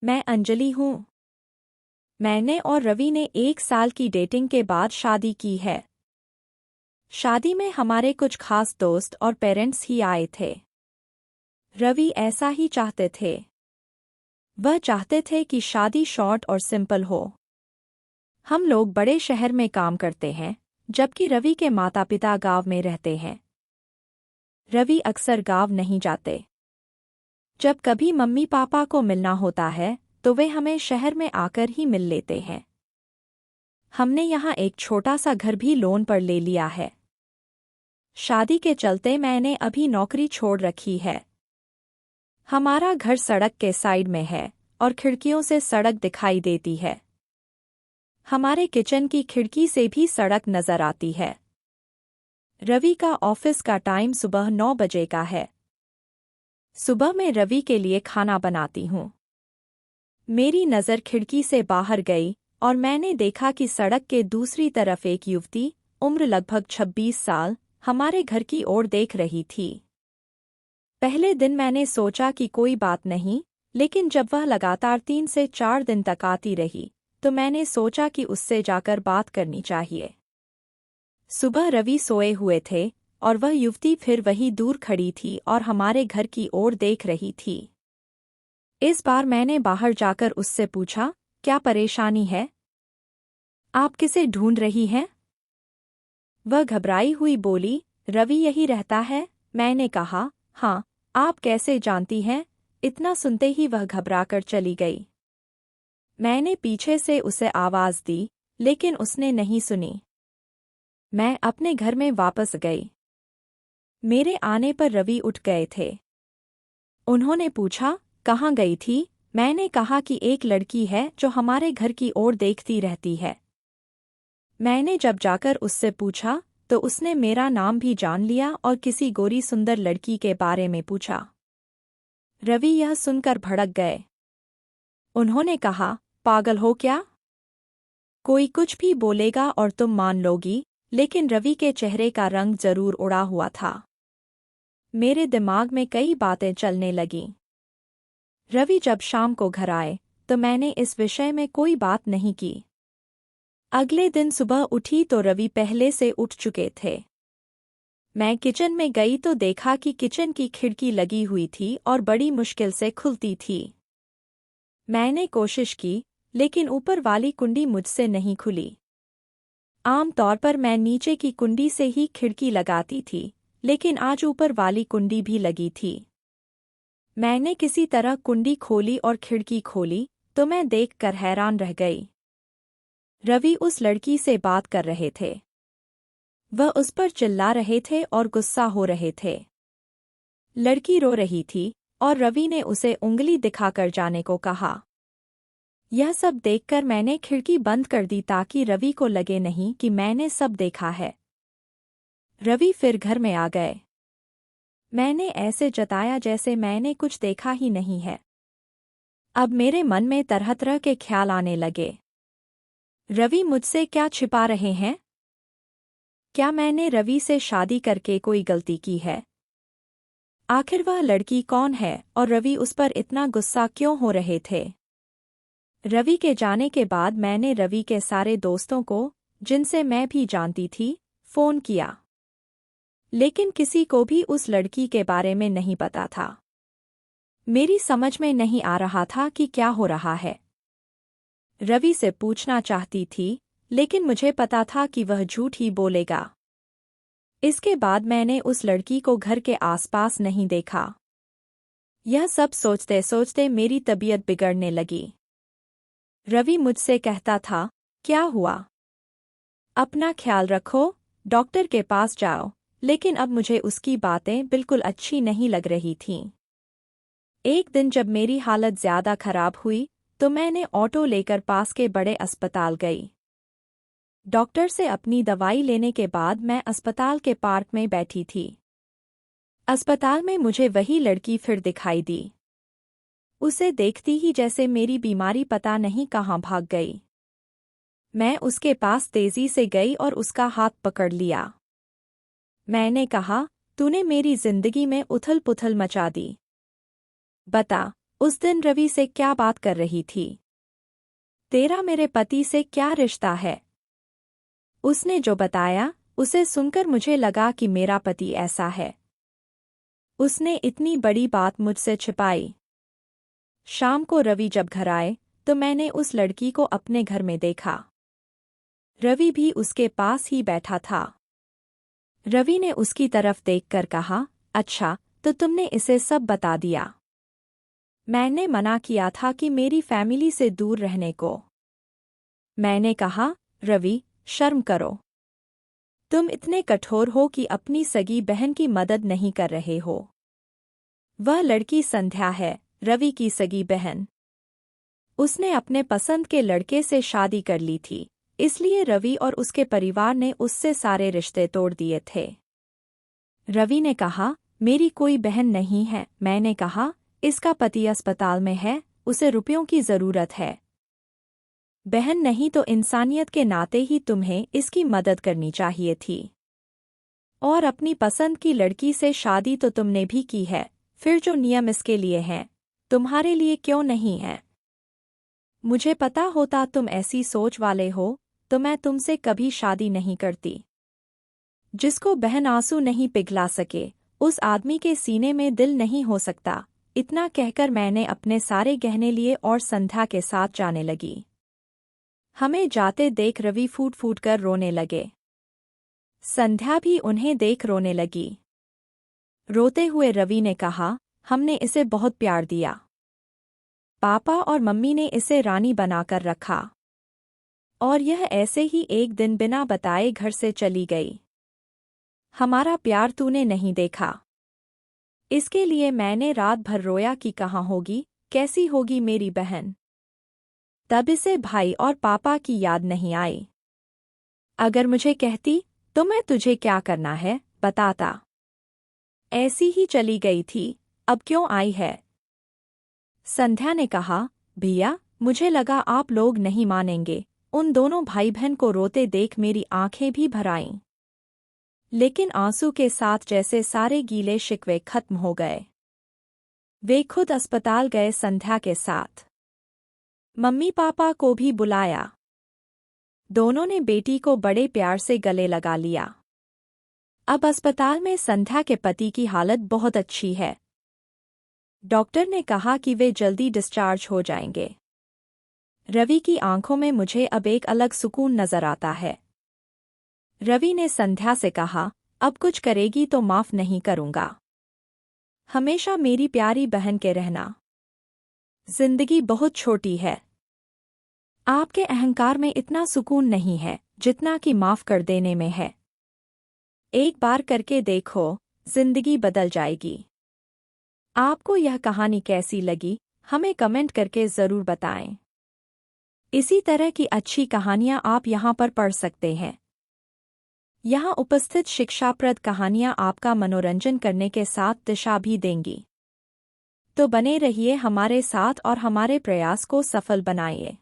मैं अंजलि हूँ। मैंने और रवि ने 1 साल की डेटिंग के बाद शादी की है। शादी में हमारे कुछ खास दोस्त और पेरेंट्स ही आए थे। रवि ऐसा ही चाहते थे। वह चाहते थे कि शादी शॉर्ट और सिंपल हो। हम लोग बड़े शहर में काम करते हैं, जबकि रवि के माता पिता गांव में रहते हैं। रवि अक्सर गांव नहीं जाते। जब कभी मम्मी पापा को मिलना होता है तो वे हमें शहर में आकर ही मिल लेते हैं। हमने यहाँ एक छोटा सा घर भी लोन पर ले लिया है। शादी के चलते मैंने अभी नौकरी छोड़ रखी है। हमारा घर सड़क के साइड में है और खिड़कियों से सड़क दिखाई देती है। हमारे किचन की खिड़की से भी सड़क नजर आती है। रवि का ऑफिस का टाइम सुबह 9 बजे का है। सुबह मैं रवि के लिए खाना बनाती हूँ। मेरी नज़र खिड़की से बाहर गई और मैंने देखा कि सड़क के दूसरी तरफ एक युवती, उम्र लगभग 26 साल, हमारे घर की ओर देख रही थी। पहले दिन मैंने सोचा कि कोई बात नहीं, लेकिन जब वह लगातार 3 से 4 दिन तक आती रही, तो मैंने सोचा कि उससे जाकर बात करनी चाहिए। सुबह रवि सोए हुए थे और वह युवती फिर वही दूर खड़ी थी और हमारे घर की ओर देख रही थी। इस बार मैंने बाहर जाकर उससे पूछा, क्या परेशानी है? आप किसे ढूंढ रही हैं? वह घबराई हुई बोली, रवि यही रहता है। मैंने कहा, हाँ, आप कैसे जानती हैं? इतना सुनते ही वह घबराकर चली गई। मैंने पीछे से उसे आवाज दी, लेकिन उसने नहीं सुनी। मैं अपने घर में वापस गई। मेरे आने पर रवि उठ गए थे। उन्होंने पूछा, कहाँ गई थी? मैंने कहा कि एक लड़की है जो हमारे घर की ओर देखती रहती है। मैंने जब जाकर उससे पूछा तो उसने मेरा नाम भी जान लिया और किसी गोरी सुंदर लड़की के बारे में पूछा। रवि यह सुनकर भड़क गए। उन्होंने कहा, पागल हो क्या? कोई कुछ भी बोलेगा और तुम मान लोगी, लेकिन रवि के चेहरे का रंग जरूर उड़ा हुआ था। मेरे दिमाग में कई बातें चलने लगीं। रवि जब शाम को घर आए तो मैंने इस विषय में कोई बात नहीं की। अगले दिन सुबह उठी तो रवि पहले से उठ चुके थे। मैं किचन में गई तो देखा कि किचन की खिड़की लगी हुई थी और बड़ी मुश्किल से खुलती थी। मैंने कोशिश की, लेकिन ऊपर वाली कुंडी मुझसे नहीं खुली। आम तौर पर मैं नीचे की कुंडी से ही खिड़की लगाती थी, लेकिन आज ऊपर वाली कुंडी भी लगी थी। मैंने किसी तरह कुंडी खोली और खिड़की खोली तो मैं देखकर हैरान रह गई। रवि उस लड़की से बात कर रहे थे। वह उस पर चिल्ला रहे थे और गुस्सा हो रहे थे। लड़की रो रही थी और रवि ने उसे उंगली दिखाकर जाने को कहा। यह सब देखकर मैंने खिड़की बंद कर दी ताकि रवि को लगे नहीं कि मैंने सब देखा है। रवि फिर घर में आ गए। मैंने ऐसे जताया जैसे मैंने कुछ देखा ही नहीं है। अब मेरे मन में तरह तरह के ख्याल आने लगे। रवि मुझसे क्या छिपा रहे हैं? क्या मैंने रवि से शादी करके कोई गलती की है? आखिर वह लड़की कौन है और रवि उस पर इतना गुस्सा क्यों हो रहे थे? रवि के जाने के बाद मैंने रवि के सारे दोस्तों को, जिनसे मैं भी जानती थी, फोन किया। लेकिन किसी को भी उस लड़की के बारे में नहीं पता था। मेरी समझ में नहीं आ रहा था कि क्या हो रहा है। रवि से पूछना चाहती थी, लेकिन मुझे पता था कि वह झूठ ही बोलेगा। इसके बाद मैंने उस लड़की को घर के आसपास नहीं देखा। यह सब सोचते सोचते मेरी तबीयत बिगड़ने लगी। रवि मुझसे कहता था, क्या हुआ? अपना ख्याल रखो, डॉक्टर के पास जाओ, लेकिन अब मुझे उसकी बातें बिल्कुल अच्छी नहीं लग रही थीं। एक दिन जब मेरी हालत ज्यादा खराब हुई तो मैंने ऑटो लेकर पास के बड़े अस्पताल गई। डॉक्टर से अपनी दवाई लेने के बाद मैं अस्पताल के पार्क में बैठी थी। अस्पताल में मुझे वही लड़की फिर दिखाई दी। उसे देखती ही जैसे मेरी बीमारी पता नहीं कहाँ भाग गई। मैं उसके पास तेजी से गई और उसका हाथ पकड़ लिया। मैंने कहा, तूने मेरी जिंदगी में उथल पुथल मचा दी। बता, उस दिन रवि से क्या बात कर रही थी? तेरा मेरे पति से क्या रिश्ता है? उसने जो बताया उसे सुनकर मुझे लगा कि मेरा पति ऐसा है। उसने इतनी बड़ी बात मुझसे छिपाई। शाम को रवि जब घर आए तो मैंने उस लड़की को अपने घर में देखा। रवि भी उसके पास ही बैठा था। रवि ने उसकी तरफ देखकर कहा, अच्छा तो तुमने इसे सब बता दिया। मैंने मना किया था कि मेरी फैमिली से दूर रहने को। मैंने कहा, रवि शर्म करो। तुम इतने कठोर हो कि अपनी सगी बहन की मदद नहीं कर रहे हो। वह लड़की संध्या है, रवि की सगी बहन। उसने अपने पसंद के लड़के से शादी कर ली थी, इसलिए रवि और उसके परिवार ने उससे सारे रिश्ते तोड़ दिए थे। रवि ने कहा, मेरी कोई बहन नहीं है। मैंने कहा, इसका पति अस्पताल में है, उसे रुपयों की जरूरत है। बहन नहीं तो इंसानियत के नाते ही तुम्हें इसकी मदद करनी चाहिए थी। और अपनी पसंद की लड़की से शादी तो तुमने भी की है, फिर जो नियम इसके लिए हैं, तुम्हारे लिए क्यों नहीं है? मुझे पता होता तुम ऐसी सोच वाले हो तो मैं तुमसे कभी शादी नहीं करती। जिसको बहन आंसू नहीं पिघला सके, उस आदमी के सीने में दिल नहीं हो सकता। इतना कहकर मैंने अपने सारे गहने लिए और संध्या के साथ जाने लगी। हमें जाते देख रवि फूट फूट कर रोने लगे। संध्या भी उन्हें देख रोने लगी। रोते हुए रवि ने कहा, हमने इसे बहुत प्यार दिया। पापा और मम्मी ने इसे रानी बनाकर रखा, और यह ऐसे ही एक दिन बिना बताए घर से चली गई। हमारा प्यार तूने नहीं देखा। इसके लिए मैंने रात भर रोया कि कहाँ होगी, कैसी होगी मेरी बहन। तब इसे भाई और पापा की याद नहीं आई। अगर मुझे कहती तो मैं तुझे क्या करना है बताता। ऐसी ही चली गई थी, अब क्यों आई है? संध्या ने कहा, भैया मुझे लगा आप लोग नहीं मानेंगे। उन दोनों भाई बहन को रोते देख मेरी आंखें भी भर आईं। लेकिन आंसू के साथ जैसे सारे गीले शिकवे खत्म हो गए। वे खुद अस्पताल गए संध्या के साथ। मम्मी पापा को भी बुलाया। दोनों ने बेटी को बड़े प्यार से गले लगा लिया। अब अस्पताल में संध्या के पति की हालत बहुत अच्छी है। डॉक्टर ने कहा कि वे जल्दी डिस्चार्ज हो जाएंगे। रवि की आंखों में मुझे अब एक अलग सुकून नजर आता है। रवि ने संध्या से कहा, अब कुछ करेगी तो माफ नहीं करूंगा। हमेशा मेरी प्यारी बहन के रहना। जिंदगी बहुत छोटी है। आपके अहंकार में इतना सुकून नहीं है जितना कि माफ कर देने में है। एक बार करके देखो, जिंदगी बदल जाएगी। आपको यह कहानी कैसी लगी, हमें कमेंट करके जरूर बताएं। इसी तरह की अच्छी कहानियां आप यहां पर पढ़ सकते हैं। यहाँ उपस्थित शिक्षाप्रद कहानियाँ आपका मनोरंजन करने के साथ दिशा भी देंगी। तो बने रहिए हमारे साथ और हमारे प्रयास को सफल बनाइए।